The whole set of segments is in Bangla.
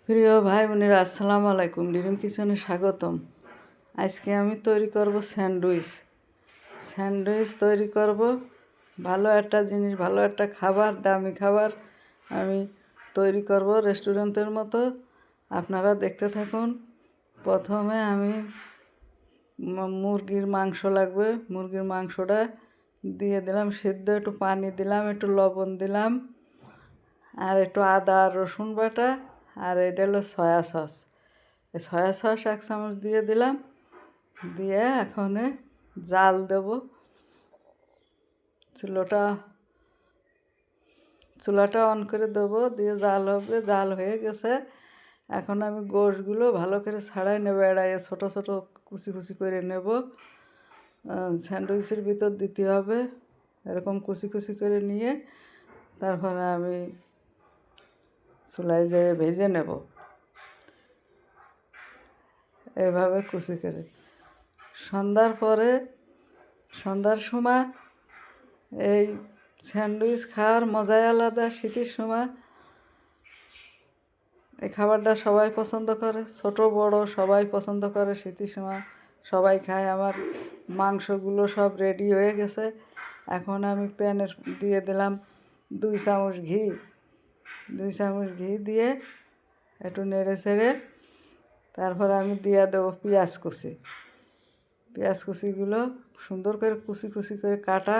প্রিয় ভাই বোনেরা, আসসালামু আলাইকুম। ডিরিম কিচেনে স্বাগতম। আজকে আমি তৈরি করব স্যান্ডউইচ। স্যান্ডউইচ তৈরি করব। ভালো একটা জিনিস, ভালো একটা খাবার, দামি খাবার আমি তৈরি করব রেস্টুরেন্টের মতো। আপনারা দেখতে থাকুন। প্রথমে আমি মুরগির মাংস লাগবে। মুরগির মাংসটা দিয়ে দিলাম সিদ্ধ, একটু পানি দিলাম, একটু লবণ দিলাম, আর একটু আদা রসুন বাটা, আর এটা হলো সয়া সস। এই সয়া সস 1 চামচ দিয়ে দিলাম। দিয়ে এখন জাল দেব। চুলাটা অন করে দেবো, দিয়ে জাল হবে। জাল হয়ে গেছে। এখন আমি গোশগুলো ভালো করে ছাড়াই নেব, এড়াইয়ে ছোটো ছোটো কুচি কুচি করে নেব। স্যান্ডউইচের ভিতর দিতে হবে। এরকম কুচি কুচি করে নিয়ে তারপরে আমি চুলায় যেয়ে ভেজে নেব, এভাবে কুচি করে। সন্ধ্যার সময় এই স্যান্ডউইচ খাওয়ার মজাই আলাদা। শীতের সময় এই খাবারটা সবাই পছন্দ করে, ছোট বড় সবাই পছন্দ করে। শীতের সময় সবাই খায়। আমার মাংসগুলো সব রেডি হয়ে গেছে। এখন আমি প্যানে দিয়ে দিলাম 2 চামচ ঘি। 2 চামচ ঘি দিয়ে একটু নেড়ে ছেড়ে তারপরে আমি দিয়ে দেবো পেঁয়াজ কুচি। পেঁয়াজ কুচিগুলো সুন্দর করে কুচি কুচি করে কাটা,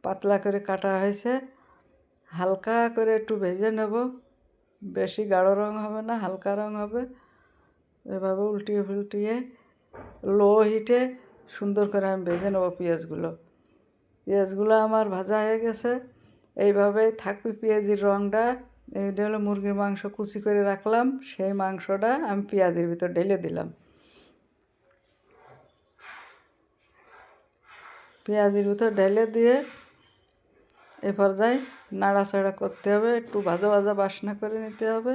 পাতলা করে কাটা হয়েছে। হালকা করে একটু ভেজে নেব। বেশি গাঢ় রং হবে না, হালকা রং হবে। এভাবে উল্টিয়ে ফুলটিয়ে লো হিটে সুন্দর করে আমি ভেজে নেব পেঁয়াজগুলো আমার ভাজা হয়ে গেছে। এইভাবেই থাকবে পেঁয়াজির রঙটা। এইটা হলো মুরগির মাংস কুচি করে রাখলাম, সেই মাংসটা আমি পেঁয়াজের ভিতর ঢেলে দিলাম। পেঁয়াজের ভিতর ঢেলে দিয়ে এ পর্যায়ে নাড়াচাড়া করতে হবে, একটু ভাজা ভাজা বাসনা করে নিতে হবে।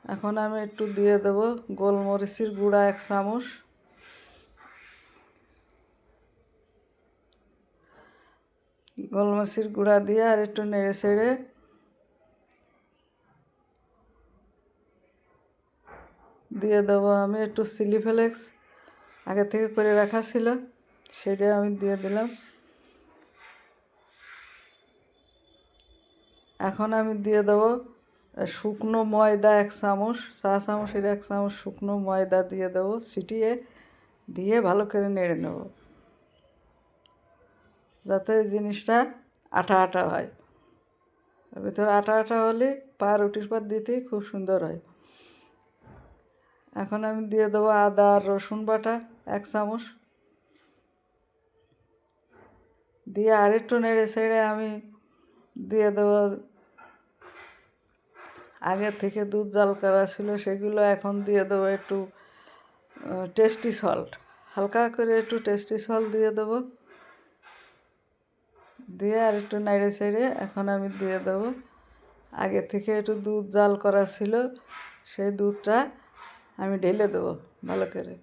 এখন আমি একটু দিয়ে দেব গোলমরিচের গুঁড়া 1 চামচ। গোলমরিচের গুঁড়া দিয়ে আর একটু নেড়ে ছেড়ে দিয়ে দেবো আমি একটু চিলি ফ্লেক্স, আগে থেকে করে রাখা ছিল, সেটা আমি দিয়ে দিলাম। এখন আমি দিয়ে দেবো শুকনো ময়দা 1 চামচ, চা চামচের 1 চামচ শুকনো ময়দা দিয়ে দেবো ছিটিয়ে। দিয়ে ভালো করে নেড়ে নেব, যাতে জিনিসটা আঠা আঠা হয়। ভিতরে আঠা আঠা হলে পাউরুটির পর দিতেই খুব সুন্দর হয়। এখন আমি দিয়ে দেবো আদা আর রসুন বাটা 1 চামচ। দিয়ে আরেকটু নেড়ে ছেড়ে আমি দিয়ে দেবো আগে থেকে দুধ জাল করা ছিল সেগুলো। এখন দিয়ে দেবো একটু টেস্টি সল্ট, হালকা করে একটু টেস্টি সল্ট দিয়ে দেবো। দিয়ে আর একটু নেড়ে ছেড়ে এখন আমি দিয়ে দেবো আগে থেকে একটু দুধ জাল করা ছিল, সেই দুধটা আমি ঢেলে দেবো ভালো করে।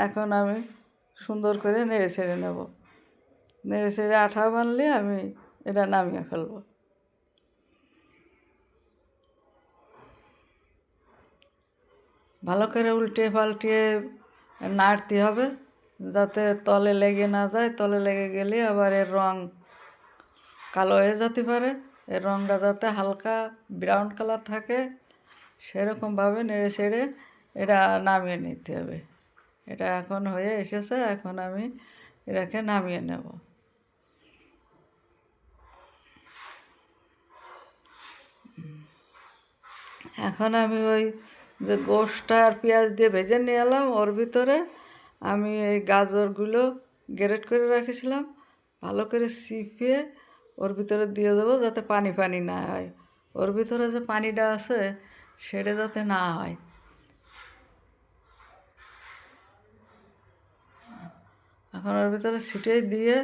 এখন আমি সুন্দর করে নেড়ে ছেড়ে নেব। নেড়ে ছেড়ে আঠা বানলে আমি এটা নামিয়ে ফেলবো। ভালো করে উল্টে পাল্টিয়ে নাড়তে হবে, যাতে তলে লেগে না যায়। তলে লেগে গেলে আবার এর রং কালো হয়ে যেতে পারে। এর রংটা যাতে হালকা ব্রাউন কালার থাকে, সেরকমভাবে নেড়ে ছেড়ে এটা নামিয়ে নিতে হবে। এটা এখন হয়ে এসেছে, এখন আমি এটাকে নামিয়ে নেব। এখন আমি ওই যে গোশটা আর পেঁয়াজ দিয়ে ভেজে নিয়ে এলাম, ওর ভিতরে আমি এই গাজরগুলো গ্রেট করে রেখেছিলাম ভালো করে চিপিয়ে ওর ভিতরে দিয়ে দেবো, যাতে পানি পানি না হয়। ওর ভিতরে যে পানিটা আছে সেটা যাতে না হয়। এখন ওর ভিতরে ছিটিয়ে দিয়ে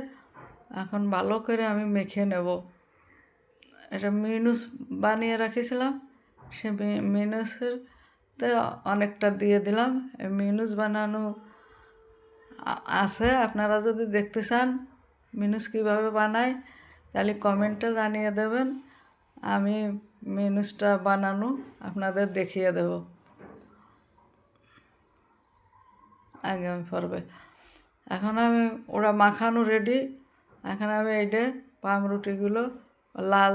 এখন ভালো করে আমি মেখে নেব। এটা মিনুস বানিয়ে রেখেছিলাম, সে মিনুসেরতে অনেকটা দিয়ে দিলাম। মিনুস বানানো আছে, আপনারা যদি দেখতে চান মিনুস কীভাবে বানায় তাহলে কমেন্টে জানিয়ে দেবেন। আমি মিউনিসটা বানানো আপনাদের দেখিয়ে দেব আগামী পর্বে। এখন আমি ওরা মাখানো রেডি। এখন আমি এইটা পাউরুটিগুলো লাল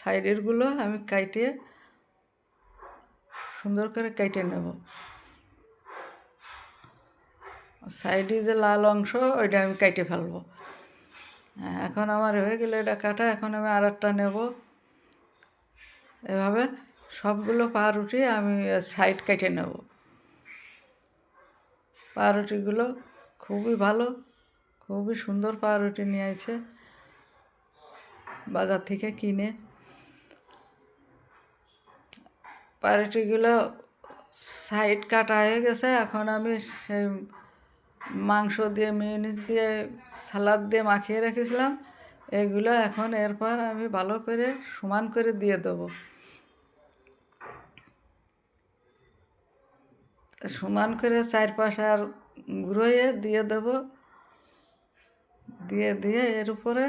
সাইডেরগুলো আমি কাটিয়ে সুন্দর করে কেটে নেব। সাইডে যে লাল অংশ ওইটা আমি কেটে ফেলবো। হ্যাঁ, এখন আমার হয়ে গেলে এটা কাটা। এখন আমি আর একটা নেব। এভাবে সবগুলো পাউরুটি আমি সাইড কেটে নেব। পাউরুটিগুলো খুবই ভালো, খুবই সুন্দর পাউরুটি নিয়ে আসছে বাজার থেকে কিনে। পাউরুটিগুলো সাইড কাটা হয়ে গেছে। এখন আমি সেই মাংস দিয়ে মিউনিস দিয়ে সালাদ দিয়ে মাখিয়ে রেখেছিলাম, এগুলো এখন এরপর আমি ভালো করে সমান করে দিয়ে দেবো। সমান করে চারপাশে আর ঘুরিয়ে দিয়ে দেব। দিয়ে এর উপরে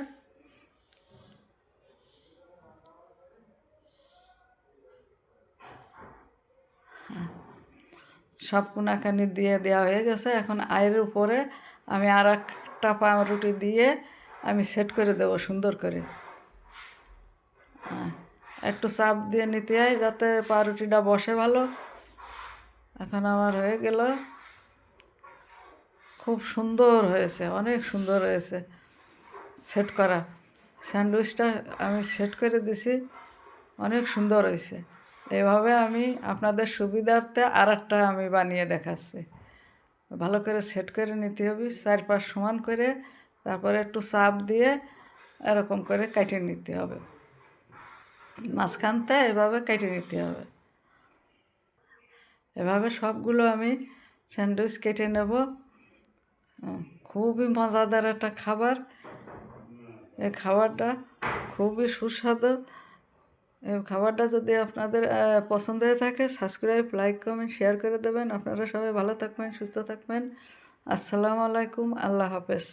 সব কোনাকানি দিয়ে দেওয়া হয়ে গেছে। এখন আয়ের উপরে আমি আর একটা পাউরুটি দিয়ে আমি সেট করে দেবো সুন্দর করে। একটু চাপ দিয়ে নিতে হয় যাতে পাউরুটিটা বসে ভালো। এখন আমার হয়ে গেল, খুব সুন্দর হয়েছে, অনেক সুন্দর হয়েছে সেট করা। স্যান্ডউইচটা আমি সেট করে দিছি, অনেক সুন্দর হয়েছে। এভাবে আমি আপনাদের সুবিধার্থে আর একটা আমি বানিয়ে দেখাচ্ছি। ভালো করে সেট করে নিতে হবে, চারপাশ সমান করে, তারপরে একটু চাপ দিয়ে এরকম করে কেটে নিতে হবে। মাঝখানটা এভাবে কেটে নিতে হবে। এভাবে সবগুলো আমি স্যান্ডউইচ কেটে নেব। খুবই মজাদার একটা খাবার। এই খাবারটা খুবই সুস্বাদু। এই খাবারটা যদি আপনাদের পছন্দ হয়ে থাকে, সাবস্ক্রাইব, লাইক, কমেন্ট, শেয়ার করে দেবেন। আপনারা সবাই ভালো থাকবেন, সুস্থ থাকবেন। আসসালামু আলাইকুম, আল্লাহ হাফেজ।